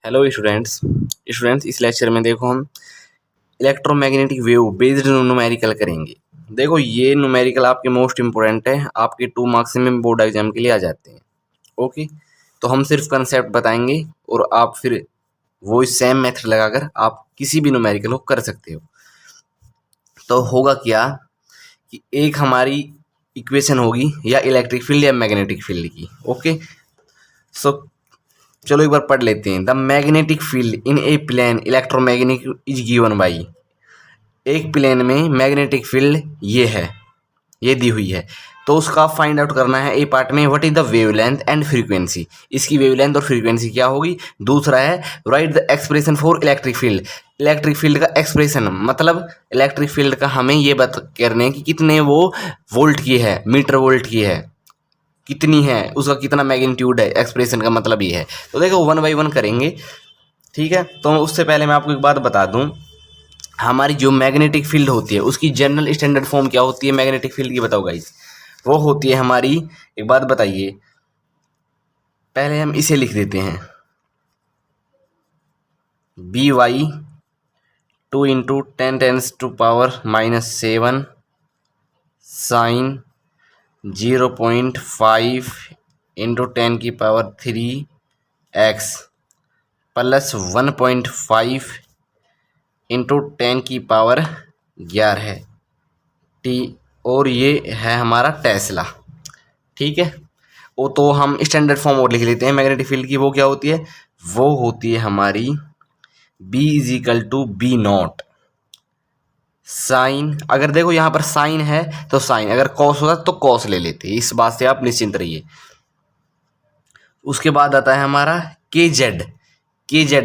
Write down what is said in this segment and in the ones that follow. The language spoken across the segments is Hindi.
Hello students. इस लेक्चर में देखो हम इलेक्ट्रोमैग्नेटिक वेव बेस्ड न्यूमेरिकल करेंगे। देखो ये न्यूमेरिकल आपके मोस्ट इंपॉर्टेंट है, आपके 2 मार्क्स में बोर्ड एग्जाम के लिए आ जाते हैं। ओके, तो हम सिर्फ कंसेप्ट बताएंगे और आप फिर वो सेम मेथड लगाकर आप किसी भी न्यूमेरिकल को कर सकते हो। तो होगा क्या कि एक हमारी इक्वेशन होगी या इलेक्ट्रिक फील्ड या मैग्नेटिक फील्ड की। ओके, सो चलो एक बार पढ़ लेते हैं। The magnetic field in a plane electromagnetic is given by. एक प्लेन में मैग्नेटिक फील्ड ये है, ये दी हुई है, तो उसका फाइंड आउट करना है। ए पार्ट में what is the wavelength and frequency, इसकी वेवलेंथ और फ्रीक्वेंसी क्या होगी। दूसरा है right the expression for electric field. Electric field का एक्सप्रेशन मतलब इलेक्ट्रिक फील्ड का हमें ये बता करने कि कितने वो वोल्ट की है, मीटर वोल्ट की है, कितनी है, उसका कितना मैग्नीट्यूड है। एक्सप्रेशन का मतलब ये है। तो देखो 1 बाई 1 करेंगे, ठीक है। तो उससे पहले मैं आपको एक बात बता दूं, हमारी जो मैग्नेटिक फील्ड होती है उसकी जनरल स्टैंडर्ड फॉर्म क्या होती है मैग्नेटिक फील्ड की, बताओ गाइस। वो होती है हमारी, एक बात बताइए, पहले हम इसे लिख देते हैं B Y 2 into 10⁻⁻⁷ sine 0.5 into 10⁻³ X plus 1.5 into 10⁻11 T, और ये है हमारा टेस्ला, ठीक है। वो तो हम स्टैंडर्ड फॉर्म और लिख लेते हैं मैग्नेटिक फील्ड की। वो क्या होती है, वो होती है हमारी B is equal to B naught sine, अगर देखो यहाँ पर साइन है तो साइन, अगर कॉस होता तो कॉस ले लेते, इस बात से आप निश्चिंत रहिए। उसके बाद आता है हमारा के जेड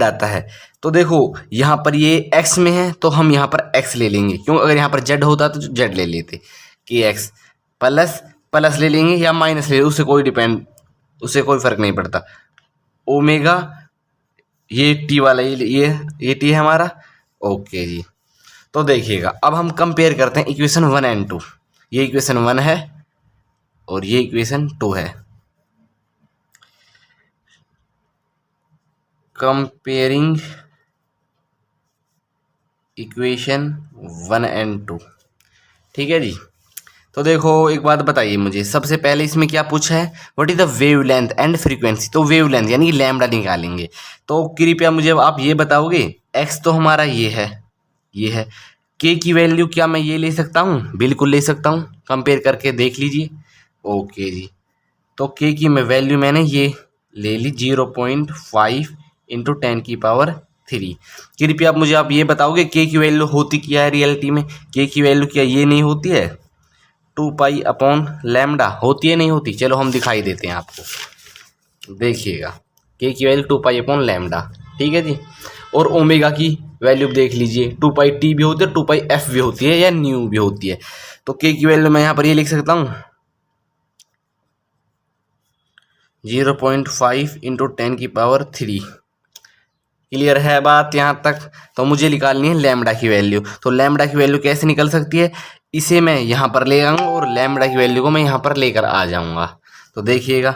आता है। तो देखो यहाँ पर ये एक्स में है तो हम यहाँ पर एक्स ले लेंगे, क्यों, अगर यहाँ पर जेड होता तो जेड ले लेते। के एक्स प्लस प्लस ले लेंगे या माइनस ले लेंगे, उससे कोई फर्क नहीं पड़ता। ओमेगा ये टी वाला, ये टी है हमारा। ओके जी, तो देखिएगा अब हम कंपेयर करते हैं इक्वेशन 1 एंड 2। ये इक्वेशन 1 है और ये इक्वेशन 2 है। कंपेयरिंग इक्वेशन 1 एंड 2, ठीक है जी। तो देखो एक बात बताइए मुझे, सबसे पहले इसमें क्या पूछा है, what is the wavelength and frequency. तो वेवलेंथ यानी कि लैम्डा निकालेंगे। तो कृपया मुझे आप ये बताओगे, एक्स तो हमारा ये है, ये है। के की वैल्यू क्या मैं ये ले सकता हूँ, बिल्कुल ले सकता हूँ, कंपेयर करके देख लीजिए। ओके जी, तो के की मैं वैल्यू मैंने ये ले ली 0.5 इंटू 10⁻³ कृपया आप मुझे आप ये बताओगे के की वैल्यू होती क्या है रियलिटी में। के की वैल्यू क्या ये नहीं होती है, 2π/λ होती है, नहीं होती। चलो हम दिखाई देते हैं आपको, देखिएगा के की वैल्यू 2π/λ, ठीक है जी। और ओमेगा की वैल्यू देख लीजिए, 2πt भी होती है, 2πf भी होती है, या न्यू भी होती है। तो के की वैल्यू मैं यहाँ पर ये लिख सकता हूँ 0.5 इंटू 10⁻³। क्लियर है बात यहाँ तक। तो मुझे निकालनी है लैम्डा की वैल्यू। तो लैम्डा की वैल्यू कैसे निकल सकती है, इसे मैं यहाँ पर ले आऊँगा और लैम्डा की वैल्यू को मैं यहाँ पर लेकर आ जाऊँगा। तो देखिएगा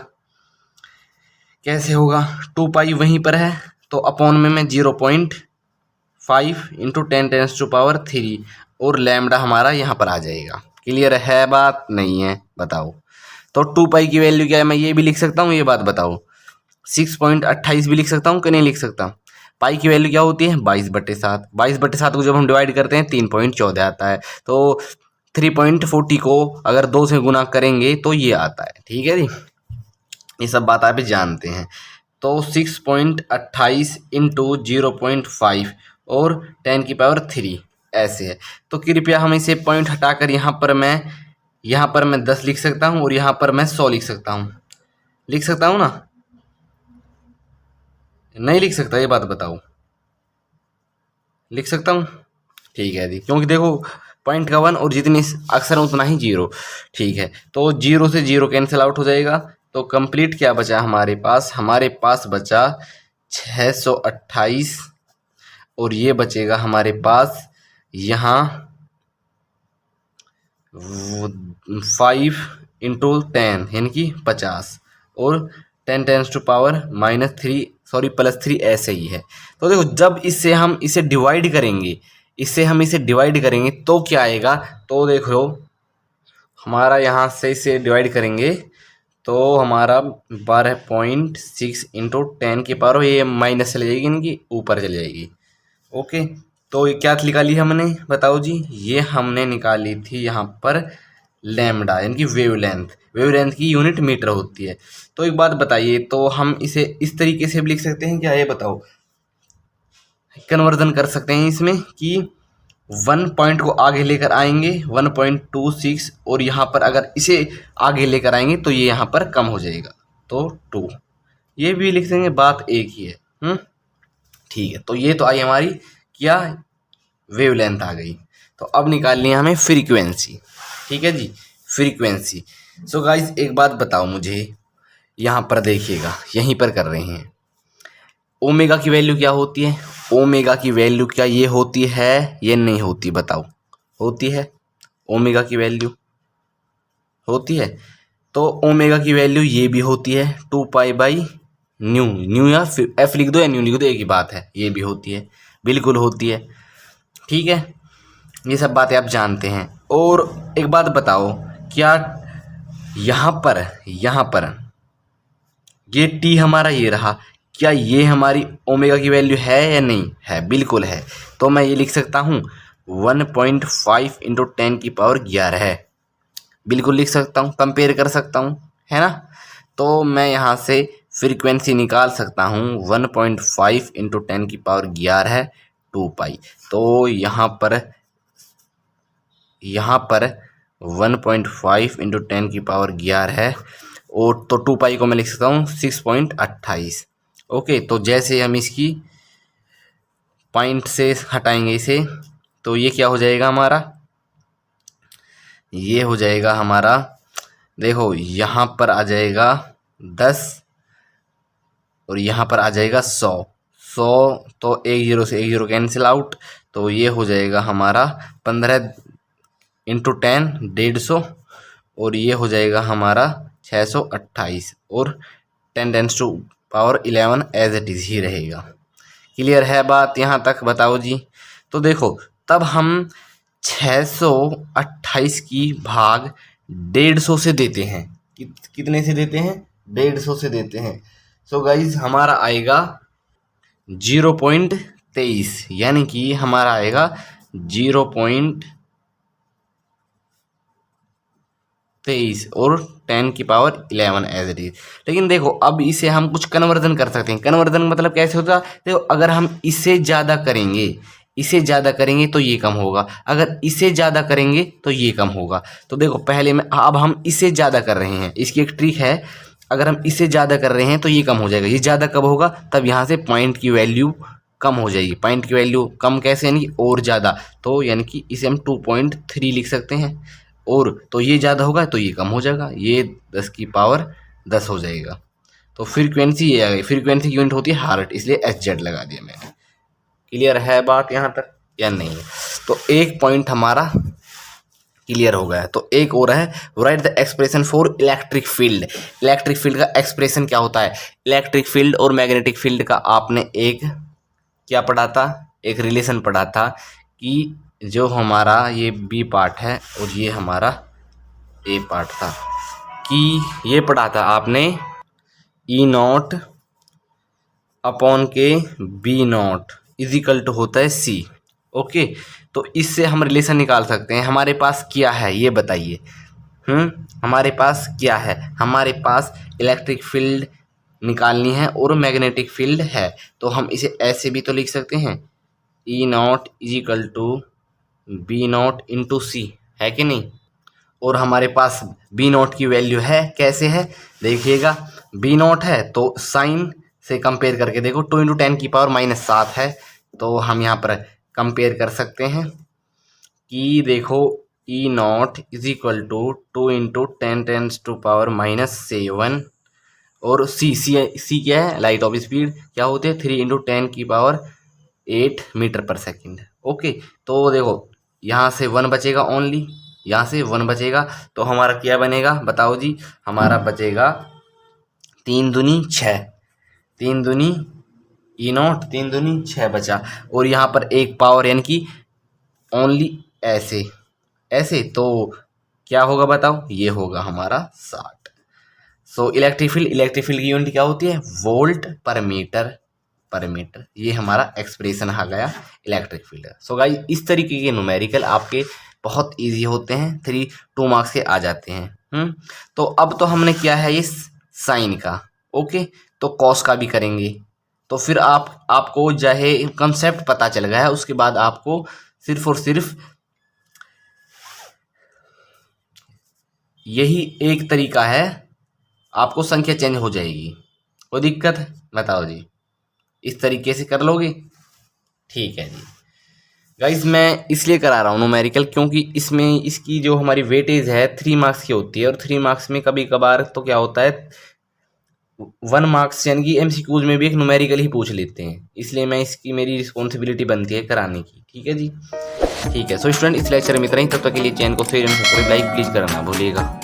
कैसे होगा, 2π वहीं पर है तो अपॉन में मैं 0.5 इंटू 10⁻³ और लैम्डा हमारा यहाँ पर आ जाएगा। क्लियर है बात, नहीं है बताओ। तो 2π की वैल्यू क्या है, मैं ये भी लिख सकता हूँ, ये बात बताओ। 6.28 भी लिख सकता हूँ कि नहीं लिख सकता। पाई की वैल्यू क्या होती है 22/7। 22/7 को जब हम डिवाइड करते हैं 3.14 आता है। तो 3.40 को अगर 2 से गुना करेंगे तो ये आता है, ठीक है जी। ये सब बात आप जानते हैं। तो 6.28 इंटू 0.5 और 10⁻³ ऐसे है। तो कृपया हम इसे पॉइंट हटाकर यहाँ पर मैं 10 लिख सकता हूँ और यहाँ पर मैं 100 लिख सकता हूँ। लिख सकता हूँ ना, नहीं लिख सकता, ये बात बताओ। लिख सकता हूँ, ठीक है जी, क्योंकि देखो पॉइंट का 1 और जितनी अक्सर उतना ही 0, ठीक है। तो 0 से 0 कैंसिल आउट हो जाएगा। तो कंप्लीट क्या बचा हमारे पास बचा 628 और ये बचेगा हमारे पास यहाँ 5 इंटू 10 यानी कि 50 और 10⁻³ सॉरी +3 ऐसे ही है। तो देखो जब इससे हम इसे डिवाइड करेंगे, तो क्या आएगा, तो देखो हमारा यहाँ से इसे डिवाइड करेंगे तो हमारा 12.6 इंटू 10⁻, ये माइनस चली जाएगी, इनकी ऊपर चली जाएगी। ओके, तो ये क्या निकाली हमने बताओ जी, ये हमने निकाली थी यहाँ पर लैम्डा, यानी कि वेवलेंथ की यूनिट मीटर होती है। तो एक बात बताइए, तो हम इसे इस तरीके से भी लिख सकते हैं क्या, ये बताओ, कन्वर्जन कर सकते हैं इसमें कि 1 पॉइंट को आगे लेकर आएंगे 1.26, और यहाँ पर अगर इसे आगे लेकर आएंगे तो ये यहाँ पर कम हो जाएगा, तो 2, ये भी लिख देंगे, बात एक ही है। ठीक है, तो ये तो आई हमारी क्या, वेवलेंथ आ गई। तो अब निकालनी है हमें फ्रीक्वेंसी। ठीक है जी, फ्रीक्वेंसी। सो गाइस एक बात बताओ मुझे, यहाँ पर देखिएगा, यहीं पर कर रहे हैं, ओमेगा की वैल्यू क्या होती है, ओमेगा की वैल्यू क्या ये होती है, ये नहीं होती, बताओ, होती है, ओमेगा की वैल्यू होती है, तो ओमेगा की वैल्यू ये भी होती है 2π/न्यू, न्यू या एफ लिख दो या न्यू लिख दो, एक ही बात है, ये भी होती है, बिल्कुल होती है। ठीक है, ये सब बातें आप जानते हैं। और एक बात बताओ, क्या यहाँ पर ये टी हमारा ये रहा, क्या ये हमारी ओमेगा की वैल्यू है या नहीं है, बिल्कुल है। तो मैं ये लिख सकता हूँ 1.5 इंटू 10⁻11 है, बिल्कुल लिख सकता हूँ, कंपेयर कर सकता हूँ, है ना। तो मैं यहाँ से फ्रीक्वेंसी निकाल सकता हूँ 1.5 इंटू 10⁻11 है 2π। तो यहाँ पर 1.5 इंटू 10⁻11 है, और तो 2π को मैं लिख सकता हूँ 6.28। ओके, तो जैसे हम इसकी पॉइंट से हटाएंगे इसे, तो ये क्या हो जाएगा हमारा, ये हो जाएगा हमारा, देखो यहाँ पर आ जाएगा 10 और यहाँ पर आ जाएगा 100, तो 1 0 से 1 0 कैंसिल आउट, तो ये हो जाएगा हमारा 15 इंटू 10 150, और ये हो जाएगा हमारा 628, और 10⁻11 एज इट इज़ ही रहेगा। क्लियर है बात यहाँ तक, बताओ जी। तो देखो तब हम 628 की भाग 150 से देते हैं, कितने से देते हैं, 150 से देते हैं। सो गाइज हमारा आएगा 0.23, यानी कि हमारा आएगा 0.23 और 10⁻11 एज इट इज। लेकिन देखो अब इसे हम कुछ कन्वर्जन कर सकते हैं। कन्वर्जन मतलब कैसे होता है, देखो अगर हम इसे ज़्यादा करेंगे तो ये कम होगा, अगर इसे ज़्यादा करेंगे तो ये कम होगा। तो देखो पहले में, अब हम इसे ज़्यादा कर रहे हैं, इसकी एक ट्रिक है, अगर हम इसे ज़्यादा कर रहे हैं तो ये कम हो जाएगा। ये ज़्यादा कब होगा, तब यहाँ से पॉइंट की वैल्यू कम हो जाएगी। पॉइंट की वैल्यू कम कैसे, यानी कि और ज़्यादा, तो यानी कि इसे हम 2.3 लिख सकते हैं, और तो ये ज़्यादा होगा तो ये कम हो जाएगा, ये 10⁻10 हो जाएगा। तो फ्रीक्वेंसी ये आ गई, फ्रीक्वेंसी की यूनिट होती है हर्ट, इसलिए SZ लगा दिया मैंने। क्लियर है बात यहाँ तक या नहीं है। तो एक पॉइंट हमारा क्लियर हो गया है। तो एक और है, right the expression for electric field. Electric field का एक्सप्रेशन क्या होता है, इलेक्ट्रिक फील्ड और मैग्नेटिक फील्ड का आपने एक क्या पढ़ा था, एक रिलेशन पढ़ा था कि जो हमारा ये B पार्ट है और ये हमारा A पार्ट था, कि ये पढ़ा था आपने E0 अपॉन के B0 इजिकल टू होता है C। ओके, तो इससे हम रिलेशन निकाल सकते हैं। हमारे पास क्या है ये बताइए, हमारे पास क्या है, हमारे पास इलेक्ट्रिक फील्ड निकालनी है और मैग्नेटिक फील्ड है। तो हम इसे ऐसे भी तो लिख सकते हैं, E0 is equal to B0 into C, है कि नहीं। और हमारे पास B0 की वैल्यू है, कैसे है देखिएगा, B0 है तो साइन से कंपेयर करके देखो, 2 इंटू 10⁻⁻7 है, तो हम यहाँ पर कंपेयर कर सकते हैं कि देखो E0 is equal to 2 into 10⁻⁻7, और C क्या है, लाइट ऑफ स्पीड क्या होते हैं, 3 इंटू 10⁸ मीटर पर सेकेंड। ओके, तो देखो यहाँ से 1 बचेगा ओनली, यहाँ से 1 बचेगा, तो हमारा क्या बनेगा बताओ जी, हमारा बचेगा 3 दूनी 6, 3 दूनी ई नॉट 3 दूनी 6 बचा, और यहाँ पर एक पावर यानी कि ओनली ऐसे ऐसे, तो क्या होगा बताओ, ये होगा हमारा 60। सो इलेक्ट्रिक फील्ड की यूनिट क्या होती है, वोल्ट पर मीटर ये हमारा एक्सप्रेशन आ गया इलेक्ट्रिक फील्ड। सो गाइस इस तरीके के न्यूमेरिकल आपके बहुत इजी होते हैं, 2 मार्क्स के आ जाते हैं। तो अब तो हमने किया है ये साइन का, ओके, तो कॉस का भी करेंगे। तो फिर आपको चाहे कंसेप्ट पता चल गया है, उसके बाद आपको सिर्फ और सिर्फ यही एक तरीका है, आपको संख्या चेंज हो जाएगी। कोई दिक्कत बताओ जी, इस तरीके से कर लोगे, ठीक है जी। गाइज मैं इसलिए करा रहा हूँ न्यूमेरिकल, क्योंकि इसमें इसकी जो हमारी वेटेज है 3 मार्क्स की होती है, और 3 मार्क्स में कभी कभार तो क्या होता है 1 मार्क्स यानी कि एमसीक्यूज में भी एक न्यूमेरिकल ही पूछ लेते हैं, इसलिए मैं इसकी मेरी रिस्पॉन्सिबिलिटी बनती है कराने की, ठीक है जी। ठीक है, सो स्टूडेंट इस लेक्चर में इतना ही, तब तक के लिए चैनल को share and subscribe like please करना भूलिएगा।